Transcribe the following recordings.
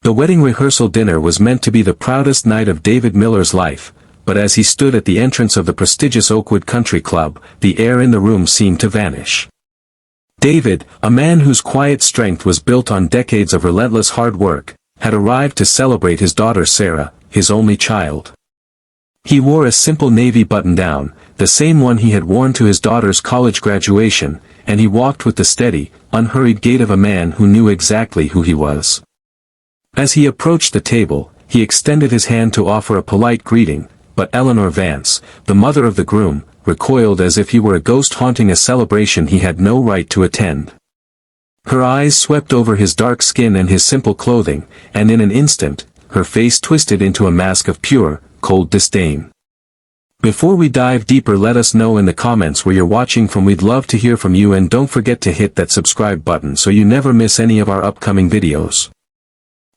The wedding rehearsal dinner was meant to be the proudest night of David Miller's life, but as he stood at the entrance of the prestigious Oakwood Country Club, the air in the room seemed to vanish. David, a man whose quiet strength was built on decades of relentless hard work, had arrived to celebrate his daughter Sarah, his only child. He wore a simple navy button-down, the same one he had worn to his daughter's college graduation, and he walked with the steady, unhurried gait of a man who knew exactly who he was. As he approached the table, he extended his hand to offer a polite greeting, but Eleanor Vance, the mother of the groom, recoiled as if he were a ghost haunting a celebration he had no right to attend. Her eyes swept over his dark skin and his simple clothing, and in an instant, her face twisted into a mask of pure, cold disdain. Before we dive deeper, let us know in the comments where you're watching from. We'd love to hear from you, and don't forget to hit that subscribe button so you never miss any of our upcoming videos.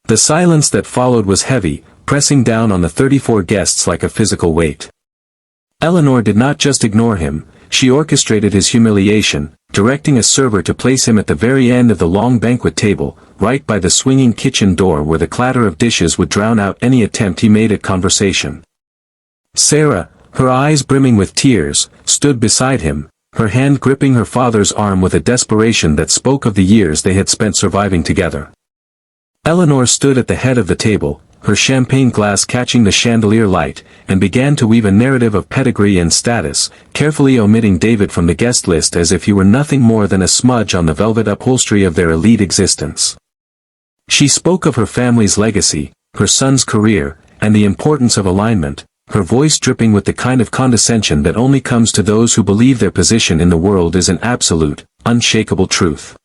The silence that followed was heavy, pressing down on the 34 guests like a physical weight. Eleanor did not just ignore him, she orchestrated his humiliation, directing a server to place him at the very end of the long banquet table, right by the swinging kitchen door where the clatter of dishes would drown out any attempt he made at conversation. Sarah, her eyes brimming with tears, stood beside him, her hand gripping her father's arm with a desperation that spoke of the years they had spent surviving together. Eleanor stood at the head of the table, her champagne glass catching the chandelier light, and began to weave a narrative of pedigree and status, carefully omitting David from the guest list as if he were nothing more than a smudge on the velvet upholstery of their elite existence. She spoke of her family's legacy, her son's career, and the importance of alignment, her voice dripping with the kind of condescension that only comes to those who believe their position in the world is an absolute, unshakable truth.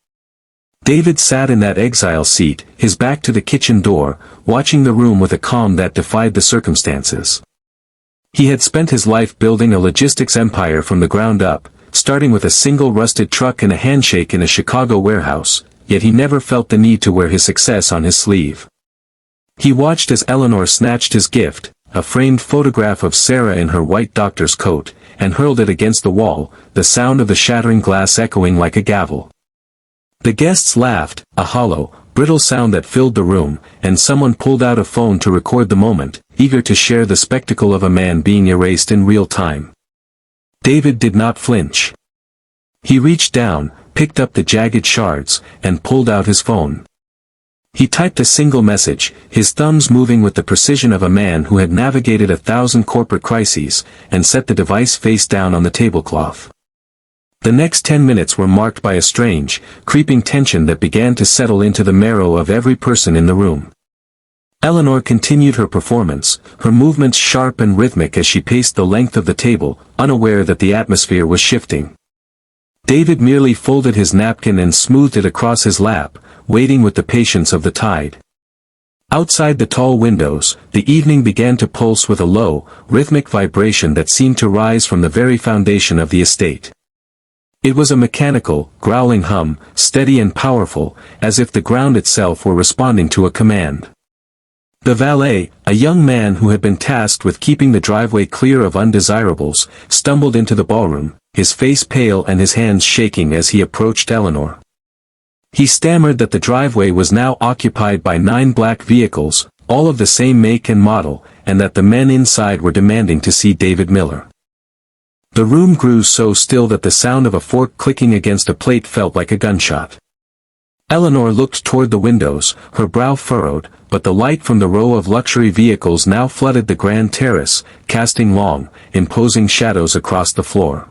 David sat in that exile seat, his back to the kitchen door, watching the room with a calm that defied the circumstances. He had spent his life building a logistics empire from the ground up, starting with a single rusted truck and a handshake in a Chicago warehouse, yet he never felt the need to wear his success on his sleeve. He watched as Eleanor snatched his gift, a framed photograph of Sarah in her white doctor's coat, and hurled it against the wall, the sound of the shattering glass echoing like a gavel. The guests laughed, a hollow, brittle sound that filled the room, and someone pulled out a phone to record the moment, eager to share the spectacle of a man being erased in real time. David did not flinch. He reached down, picked up the jagged shards, and pulled out his phone. He typed a single message, his thumbs moving with the precision of a man who had navigated 1,000 corporate crises, and set the device face down on the tablecloth. The next 10 minutes were marked by a strange, creeping tension that began to settle into the marrow of every person in the room. Eleanor continued her performance, her movements sharp and rhythmic as she paced the length of the table, unaware that the atmosphere was shifting. David merely folded his napkin and smoothed it across his lap, waiting with the patience of the tide. Outside the tall windows, the evening began to pulse with a low, rhythmic vibration that seemed to rise from the very foundation of the estate. It was a mechanical, growling hum, steady and powerful, as if the ground itself were responding to a command. The valet, a young man who had been tasked with keeping the driveway clear of undesirables, stumbled into the ballroom, his face pale and his hands shaking as he approached Eleanor. He stammered that the driveway was now occupied by 9 black vehicles, all of the same make and model, and that the men inside were demanding to see David Miller. The room grew so still that the sound of a fork clicking against a plate felt like a gunshot. Eleanor looked toward the windows, her brow furrowed, but the light from the row of luxury vehicles now flooded the grand terrace, casting long, imposing shadows across the floor.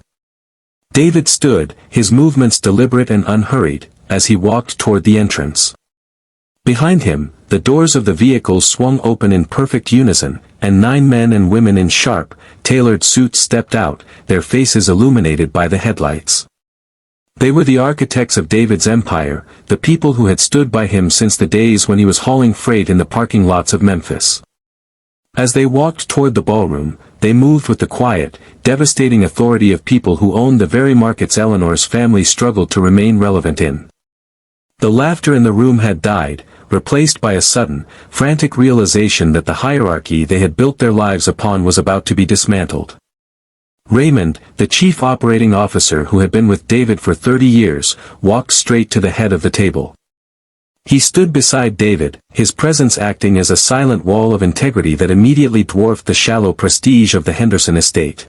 David stood, his movements deliberate and unhurried, as he walked toward the entrance. Behind him, the doors of the vehicles swung open in perfect unison, and 9 men and women in sharp, tailored suits stepped out, their faces illuminated by the headlights. They were the architects of David's empire, the people who had stood by him since the days when he was hauling freight in the parking lots of Memphis. As they walked toward the ballroom, they moved with the quiet, devastating authority of people who owned the very markets Eleanor's family struggled to remain relevant in. The laughter in the room had died, replaced by a sudden, frantic realization that the hierarchy they had built their lives upon was about to be dismantled. Raymond, the chief operating officer who had been with David for 30 years, walked straight to the head of the table. He stood beside David, his presence acting as a silent wall of integrity that immediately dwarfed the shallow prestige of the Henderson estate.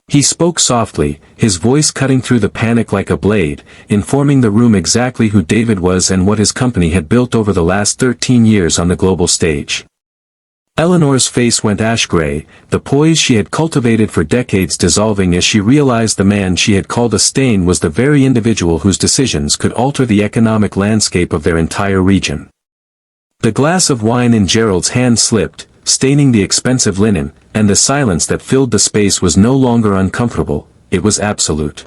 He spoke softly, his voice cutting through the panic like a blade, informing the room exactly who David was and what his company had built over the last 13 years on the global stage. Eleanor's face went ash-gray, the poise she had cultivated for decades dissolving as she realized the man she had called a stain was the very individual whose decisions could alter the economic landscape of their entire region. The glass of wine in Gerald's hand slipped, staining the expensive linen, and the silence that filled the space was no longer uncomfortable, it was absolute.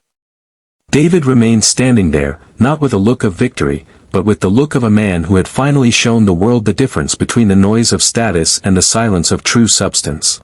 David remained standing there, not with a look of victory, but with the look of a man who had finally shown the world the difference between the noise of status and the silence of true substance.